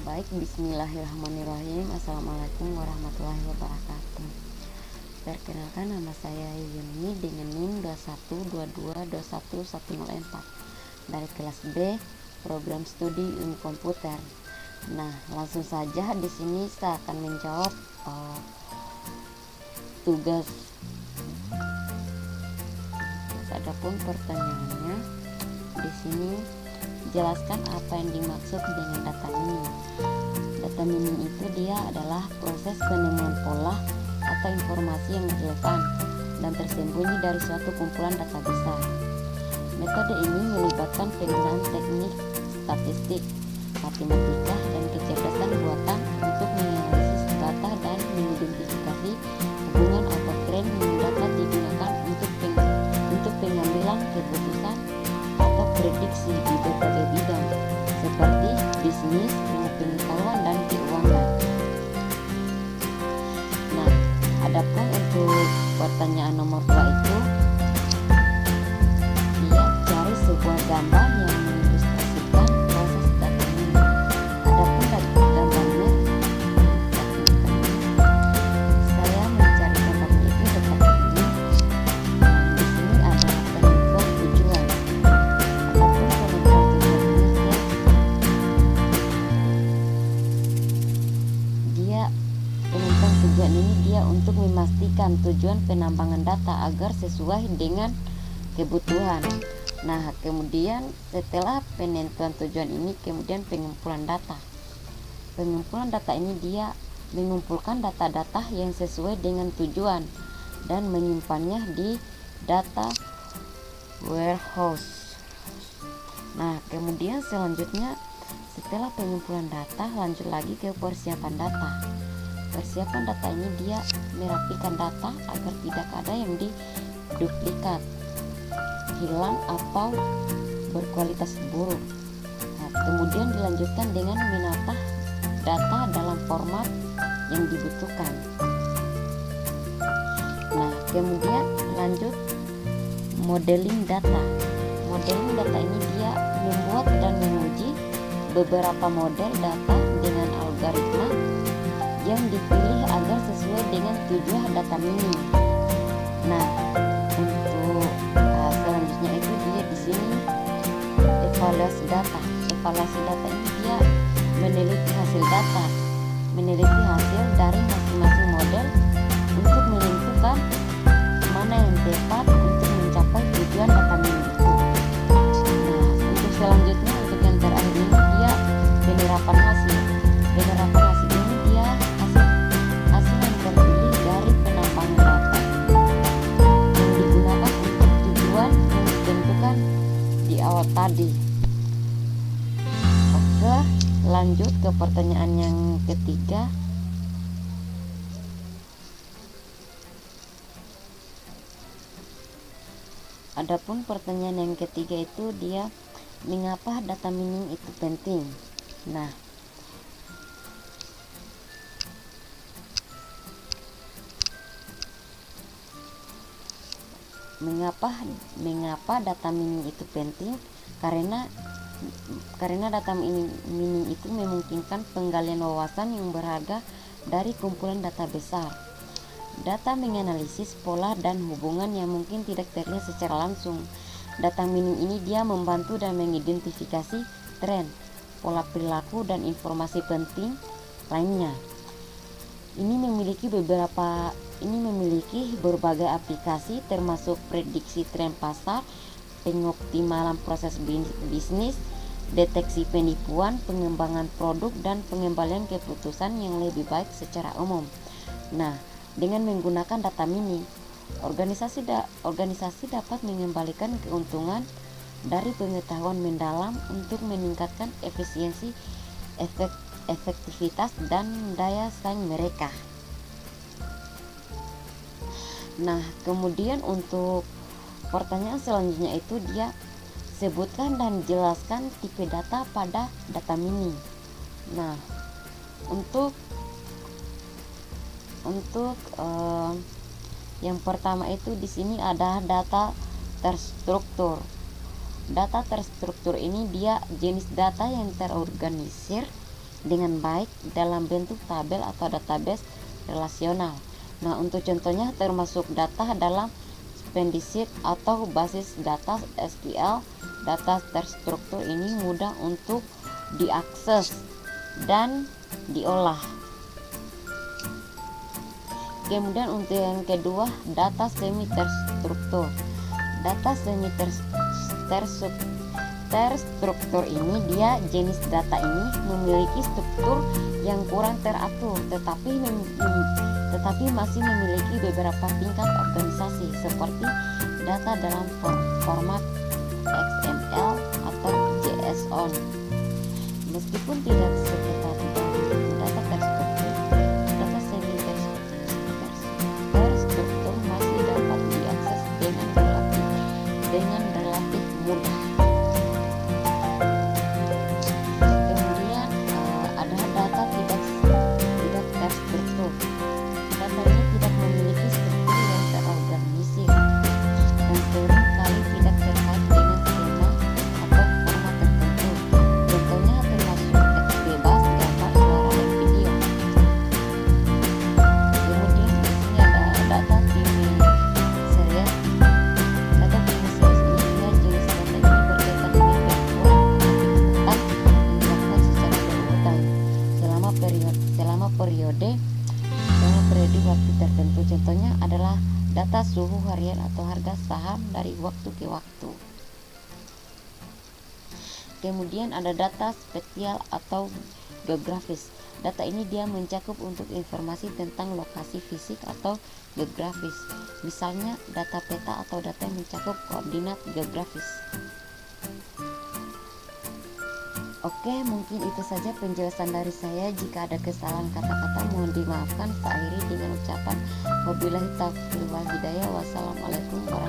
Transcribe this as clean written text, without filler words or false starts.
Baik, bismillahirrahmanirrahim. Assalamualaikum warahmatullahi wabarakatuh. Perkenalkan, nama saya Yuni dengan NIM 2122211004 dari kelas B program studi ilmu komputer. Nah, langsung saja di sini saya akan menjawab tugas. Adapun pertanyaannya di sini, jelaskan apa yang dimaksud dengan data mining. Data mining itu dia adalah proses penemuan pola atau informasi yang relevan dan tersembunyi dari suatu kumpulan data besar. Metode ini melibatkan penggunaan teknik statistik, matematika, dan kecerdasan buatan untuk menganalisis data dan mengidentifikasi hubungan atau tren yang dapat digunakan untuk pengambilan keputusan atau prediksi di berbagai bidang seperti bisnis, pengetahuan, dan keuangan. Nah, adapun untuk pertanyaan nomor 2 itu, dia cari sebuah gambar yang mengilustrasikan proses data mining. Adapun gambarnya, saya mencari gambarnya itu seperti ini. Di sini ada penentuan tujuan. Tujuan ini dia untuk memastikan tujuan penambangan data agar sesuai dengan kebutuhan. Nah, kemudian setelah penentuan tujuan ini, kemudian pengumpulan data. Pengumpulan data ini dia mengumpulkan data-data yang sesuai dengan tujuan dan menyimpannya di data warehouse. Nah, kemudian selanjutnya setelah pengumpulan data, lanjut lagi ke persiapan data. Persiapan data ini dia merapikan data agar tidak ada yang diduplikat, hilang, atau berkualitas buruk. Nah, kemudian dilanjutkan dengan menata data dalam format yang dibutuhkan. Nah, kemudian lanjut modeling data. Modeling data ini dia membuat dan menguji beberapa model data dengan algoritma yang dipilih agar sesuai dengan tujuan data mining. Nah, untuk selanjutnya itu dia di sini evaluasi data. Evaluasi data ini dia meneliti hasil data, meneliti hasil dari masing-masing model untuk menentukan mana yang tepat untuk mencapai tujuan data mining itu. Nah, untuk selanjutnya, untuk yang terakhir ini dia penerapan hasil. Penerapan hasil ini dia hasil yang terpilih dari penambangan data yang digunakan untuk tujuan yang ditentukan di awal tadi. Oke, lanjut ke pertanyaan yang ketiga. Adapun pertanyaan yang ketiga itu dia, mengapa data mining itu penting? Nah, mengapa data mining itu penting? Karena data mining itu memungkinkan penggalian wawasan yang berharga dari kumpulan data besar. Data menganalisis pola dan hubungan yang mungkin tidak terlihat secara langsung. Data mining ini dia membantu dan mengidentifikasi tren, pola perilaku, dan informasi penting lainnya. Ini memiliki berbagai aplikasi, termasuk prediksi tren pasar, pengoptimalan proses bisnis, deteksi penipuan, pengembangan produk, dan pengembalian keputusan yang lebih baik secara umum. Nah, dengan menggunakan data mining, organisasi dapat mengembalikan keuntungan dari pengetahuan mendalam untuk meningkatkan efisiensi, efektivitas, dan daya saing mereka. Nah, kemudian untuk pertanyaan selanjutnya itu dia, sebutkan dan jelaskan tipe data pada data mining. Nah, untuk yang pertama itu di sini ada data terstruktur. Data terstruktur ini dia jenis data yang terorganisir dengan baik dalam bentuk tabel atau database relasional. Nah, untuk contohnya termasuk data dalam spreadsheet atau basis data SQL. Data terstruktur ini mudah untuk diakses dan diolah. Kemudian untuk yang kedua, data semi terstruktur. Data semi terstruktur ini dia jenis data ini memiliki struktur yang kurang teratur, tetapi masih memiliki beberapa tingkat organisasi seperti data dalam format XML atau JSON. Meskipun tidak seketat data terstruktur, data semi terstruktur masih dapat diakses dengan relatif mudah. Kemudian ada data tidak terstruktur. Data ini tidak memiliki struktur yang terorganisir dan sering kali tidak terkait dengan skema atau format tertentu. Contohnya termasuk teks bebas, gambar, suara, dan video. Kemudian di sini ada data time series. Data time series ini dia jenis data ini berkaitan dengan gangguan dilakukan secara berurutan selama periode waktu tertentu. Contohnya adalah data suhu harian atau harga saham dari waktu ke waktu. Kemudian ada data spesial atau geografis. Data ini dia mencakup untuk informasi tentang lokasi fisik atau geografis. Misalnya data peta atau data yang mencakup koordinat geografis. Oke, mungkin itu saja penjelasan dari saya. Jika ada kesalahan kata-kata mohon dimaafkan. Saya akhiri dengan ucapan wabillahi taufiq wal hidayah. Wassalamualaikum warahmatullahi wabarakatuh.